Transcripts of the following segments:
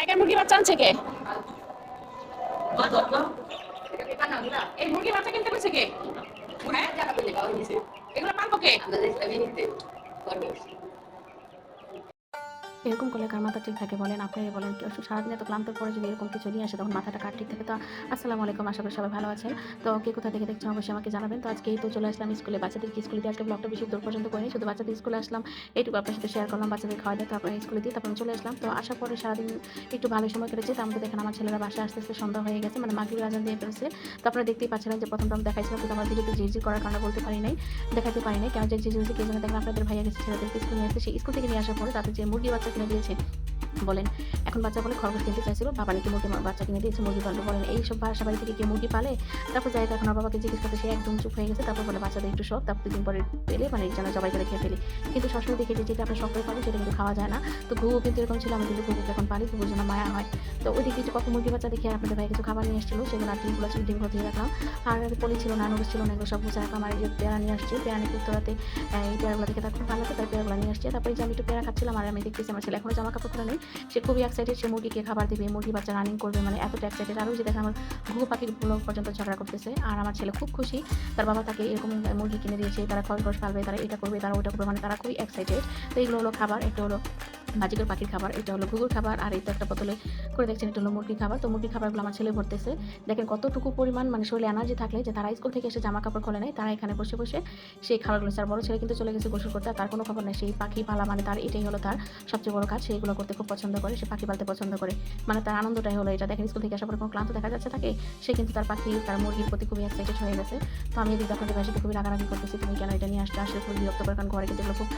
Tiger মুরগি বাচ্চা আনছে কে? এই মুরগি বাচ্চা কিনতে বলছে কে? হ্যাঁ, এগুলো পালবো কে? এরকম করলে কার মাথা ঠিক থাকে বলেন? আপনারাই বলেন। কেউ সারাদিন এত ক্লান্তর পরে যদি এরকম কিছু নিয়ে আসে তখন মাথাটা কার ঠিক থাকে? তো আসসালামু আলাইকুম, আশা করি সবাই ভালো আছেন। তো কে কোথা থেকে দেখছেন অবশ্যই আমাকে জানাবেন। তো আজকে এই তো চলে আসলাম স্কুলে। বাচ্চাদেরকে স্কুলে দিয়ে আজকে ব্লগটা বেশি দূর পর্যন্ত করিনি। শুধু বাচ্চাদের স্কুলে আসলাম। এইটুকু আপনার সাথে শেয়ার করলাম। বাচ্চাদের খাওয়া দাওয়া তারপরে স্কুলে দিয়ে তারপরে চলে আসলাম। তো আসার পরে সারাদিন একটু ভালোই সময় কেটেছে। তার মধ্যে দেখেন আমার ছেলেরা বাসায় আসতে, আসতে সন্ধ্যা হয়ে গেছে। মানে মাগরিবের আজান দিয়ে ফেলছে। তো আপনারা দেখতেই পাচ্ছিলেন যে প্রথমটা আমি দেখাইছিলাম কিন্তু আমার ভিডিওতে ঝিরঝির করার কারণে বলতে পারি নাই। দেখাতে পারি নাই। কেন যে ঝিরঝির হয়েছে কে জানে দেখেন আপনাদের ভাইয়া গেছে ছেলেদেরকে স্কুলে নিয়ে আসতে। সেই স্কুল থেকে নিয়ে আসার পরে তাদের যে মুরগি বাচ্চা কিনে দিয়েছে বলেন। এখন বাচ্চা বলে খরগোশ কিনতে চাইছিল, বাবা নাকি মুরগি বাচ্চা কিনে দিয়েছে, মুরগি পালবে। বলেন এইসব বাসা বাড়ি থেকে কেউ মুরগি পালে? তারপর যাই এখন ওর বাবাকে জিজ্ঞেস করতে সে একদম চুপ হয়ে গেছে। তারপর বলে বাচ্চাদের একটু শখ, তারপর 2 দিন পরে পেলে মানে যেন জবাই করে খেয়ে ফেলি। কিন্তু সবসময় দেখি যে যেটা আপনার শখ করে পালি সেটা কিন্তু খাওয়া যায় না। তো ঘুঘু কিন্তু এরকম ছিল, আমি কিন্তু ঘুঘুকে এখন পালি, ঘুঘুর জন্য মায়া হয়। তো ওই দিক দিয়ে কত মুরগি বাচ্চা দেখে আপনাদের ভাই কিছু খাবার নিয়ে এসেছিল, সেগুলো আর ডিমগুলো ছিল, ডিমগুলো দিয়ে রাখলাম। আর পলি ছিল না, নুডলস ছিল না, এগুলো সব গুছিয়ে রাখলাম। আর এই যে পেয়ারা নিয়ে আসছি, পেয়ারা নিয়ে উত্তরাতে এই পেয়ারাগুলো দেখে তার খুব ভালো লাগে, তাই পেয়ারাগুলো নিয়ে আসছি। তারপরে যে আমি একটু পেয়ারা খাচ্ছিলাম আর আমি দেখতেছি আমার ছেলে এখনো জামা কাপড় পরে নেই। সে খুবই এক্সাইটেড, সে মুরগিকে খাবার দিবে, মুরগি বাচ্চা রানিং করবে, মানে এতটা এক্সাইটেড। আর ওই যে দেখেন আমার ঘুঘু পাখিগুলো পর্যন্ত ঝগড়া করতেছে। আর আমার ছেলে খুব খুশি, তার বাবা তাকে এরকম মুরগি কিনে দিয়েছে, তারা খরগোশ পালবে, তারা এটা করবে, তারা ওটা করবে, মানে তারা খুবই এক্সাইটেড। তো এইগুলো হলো খাবার, একটা হলো বাজিকর পাখির খাবার, এটা হলো ঘুঘুর খাবার, আর এটা একটা বোতলে করে দেখছেন এটা হলো মুরগির খাবার। তো মুরগির খাবারগুলো আমার ছেলে ভরতেছে। দেখেন কতটুকু পরিমাণ মানে শরীরে এনার্জি থাকলে যে তারা স্কুল থেকে এসে জামা কাপড় খোলে নাই, তারা এখানে বসে বসে সেই খাবারগুলো। আর বড় ছেলে কিন্তু চলে গেছে গোসল করতে, আর তার কোনো খবর নেই। সেই পাখি পালা মানে তার এটাই হলো তার সবচেয়ে বড় কাজ, সেইগুলো করতে খুব পছন্দ করে, সে পাখি পালতে পছন্দ করে। মানে তার আনন্দটাই হলো এটা। দেখেন স্কুল থেকে আসার পরে কোনো ক্লান্ত দেখা যাচ্ছে তাকে, সে কিন্তু তার পাখি তার মুরগির প্রতি খুবই এক্সাইটেড হয়ে গেছে। তো আমি এদিকে আপনাদের ভাইয়ের সাথে খুবই রাগারাগি করতেছি, তুমি কেন এটা নিয়ে আসতে? আসলে খুবই বিরক্ত করে, কারণ ঘরে কিন্তু এগুলো খুব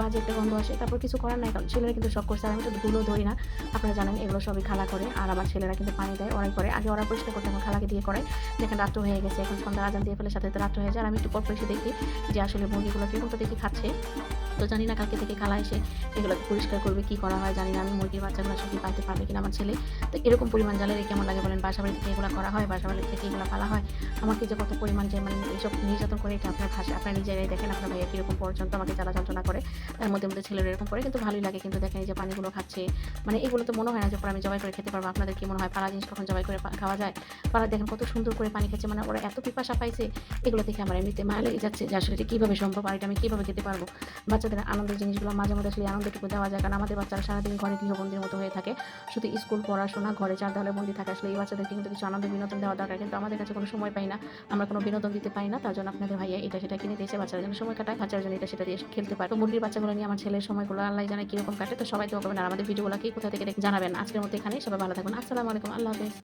বাজে একটা গন্ধ আসে। তারপর কিছু করার নাই, কারণ ছেলেরা কিন্তু শখ করছে, আর আমি তো ধুলো ধরি না, আপনারা জানেন এগুলো সবই খালা করে। আর আমার ছেলেরা কিন্তু পানি দেয়, ওরাই করে, আগে ওরা পরিষ্কার করতে এখন খালাকে দিয়ে করে। দেখেন রাত্র হয়ে গেছে, এখন সন্ধ্যা আজান দিয়ে ফেলে সাথে সাথে রাত্র হয়ে যায়। আর আমি একটু পর এসে দেখি যে আসলে মুরগিগুলো কিরকম, তো দেখি খাচ্ছে। তো জানি না কালকে থেকে খালা এসে এগুলো পরিষ্কার করবে, কি করা হয় জানি না। আমি মুরগির বাচ্চাগুলো সত্যি পালতে পারবে কিনা আমার ছেলে। তো এরকম পরিমাণ জ্বালালে কেমন লাগে বলেন? বাসা বাড়ি থেকে এগুলো করা হয়, বাসা বাড়ি থেকে এগুলো পালা হয়। আমাকে যে কত পরিমাণ যে মানে এইসব নির্যাতন করে, এটা আপনার ভাষা আপনার নিজেরাই দেখেন। আপনার ভাইয়া কিরকম পর্যন্ত আমাকে জ্বালা যন্ত্রণা করে, তার মধ্যে মধ্যে ছেলেরা এরকম করে, কিন্তু ভালোই লাগে। কিন্তু দেখেন এই যে পানিগুলো খাচ্ছে, মানে এগুলো তো মনে হয় না যে পরে আমি জবাই করে খেতে পারবো। আপনাদের কি মনে হয় পালা জিনিস কখন জবাই করে খাওয়া যায়? পালা দেখেন কত সুন্দর করে পানি খাচ্ছে, মানে ওরা এত পিপাসা পাইছে। এগুলো দেখে আমার এমনিতে মায়া লেগে যাচ্ছে যে আসলে এটা কীভাবে সম্ভব, আর এটা আমি কীভাবে খেতে পারবো? বাচ্চাদের আনন্দের জিনিসগুলো মাঝে মধ্যে আসলে আনন্দটুকু দেওয়া যায়, কারণ আমাদের বাচ্চারা সারাদিন ঘরে গৃহবন্দির মতো হয়ে থাকে, শুধু স্কুল পড়াশোনা, ঘরে চার দেওয়ালে বন্দি থাকে। আসলে এই বাচ্চাদেরকে কিন্তু কিছু আনন্দ বিনোদন দেওয়া দরকার, কিন্তু আমাদের কাছে কোনো সময় পাই না, আমরা কোনো বিনোদন দিতে পারি না। তার জন্য আপনাদের ভাইয়া এটা সেটা কিনে দিয়েছে, বাচ্চারা যেন সময় কাটায়, বাচ্চারা যেন এটা সেটা দিয়ে খেলতে পারে। তো মুরগির বাচ্চাগুলো নিয়ে আমার ছেলের সময়গুলো আল্লাহ জানে কীরকম কাটে। তো সবাই দোয়া করবেন, আর আমাদের ভিডিওগুলো কি কোথা থেকে জানাবেন। আজকের মতো এখানে সবাই ভালো থাকবেন। আসসালামু আলাইকুম, আল্লাহ হাফেজ।